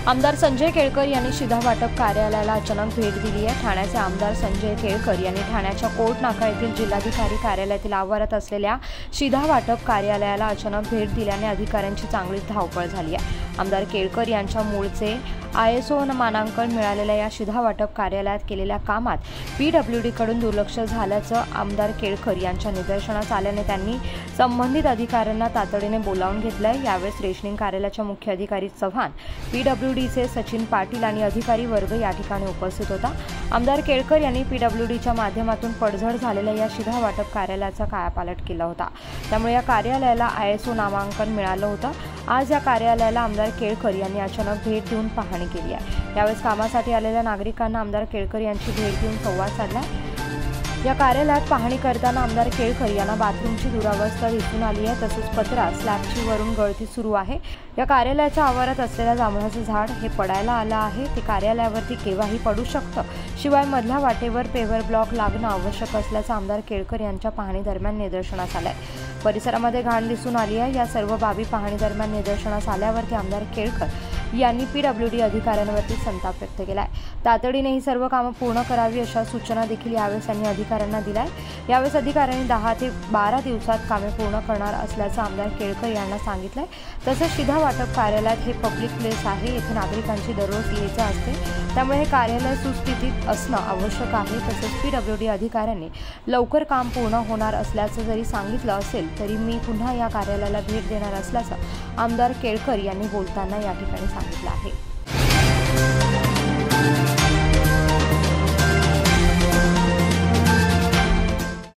आमदार संजय केळकर यांनी शिधा वाटप कार्यालयाला अचानक भेट दिली आहे। ठाण्याचे आमदार संजय केळकर यांनी ठाण्याच्या कोर्ट नाका येथील जिल्हाधिकारी कार्यालयातील आवारात असलेल्या शिधा वाटप कार्यालयाला अचानक भेट दिल्याने अधिकाऱ्यांची चांगलीच धावपळ झाली आहे। आमदार केळकर यांच्या मूळचे ISO मानांकन मिळालेल्या या शिधा वाटप कार्यालयात केलेल्या कामात PWD कडून दुर्लक्ष झाल्याचं आमदार केळकर यांच्या निदर्शनास आल्याने त्यांनी संबंधित अधिकाऱ्यांना तातडीने बोलावून घेतलंय। यावेळी रेशनिंग कार्यालयाच्या मुख्य अधिकारी चव्हाण, PWDचे सचिन पाटील आणि अधिकारी वर्ग या ठिकाणी उपस्थित होता। आमदार केळकर यांनी PWDच्या माध्यमातून पडझड झालेल्या या शिधा वाटप कार्यालयाचा कायापालट केला होता। त्यामुळे या कार्यालयाला ISO नामांकन मिळालं होतं। आज या कार्यालयाला आमदार केळकर यांनी अचानक भेट देऊन पाहणी केली आहे। यावेळी कामासाठी आलेल्या नागरिकांना आमदार केळकर यांची भेट देऊन संवाद साधला। या कार्यालयात पाहणी करताना आमदार केळकर यांना बाथरूमची दुरावस्था दिसून आली आहे, तसेच पत्रा स्लॅबची वरून गळती सुरू आहे। या कार्यालयाच्या आवारात असलेल्या जांभळाचं झाड हे पडायला आलं आहे, ते कार्यालयावरती केव्हाही पडू शकतं। शिवाय मधल्या वाटेवर पेवर ब्लॉक लागणं आवश्यक असल्याचं आमदार केळकर यांच्या पाहणी दरम्यान निदर्शनास आलंय। परिसरामध्ये घाण दिसून आली आहे। या सर्व बाबी पाहणी दरम्यान निदर्शनास आल्यावरती आमदार केळकर यांनी PWD अधिकाऱ्यांवरती संताप व्यक्त केलाय। तातडीने ही सर्व कामं पूर्ण करावी अशा सूचना देखील यावेळेस त्यांनी अधिकाऱ्यांना दिलाय। यावेळेस अधिकाऱ्यांनी 10 ते 12 दिवसात कामे पूर्ण करणार असल्याचं आमदार केळकर यांना सांगितलंय। तसेच शिधा वाटप कार्यालयात हे पब्लिक प्लेस आहे, येथे नागरिकांची दररोज ये जा असते, त्यामुळे हे कार्यालय सुस्थितीत असणं आवश्यक आहे। तसेच PWD अधिकाऱ्यांनी लवकर काम पूर्ण होणार असल्याचं जरी सांगितलं असेल तरी मी पुन्हा या कार्यालयाला भेट देणार असल्याचं आमदार केळकर यांनी बोलताना या ठिकाणी सांगितलं आहे।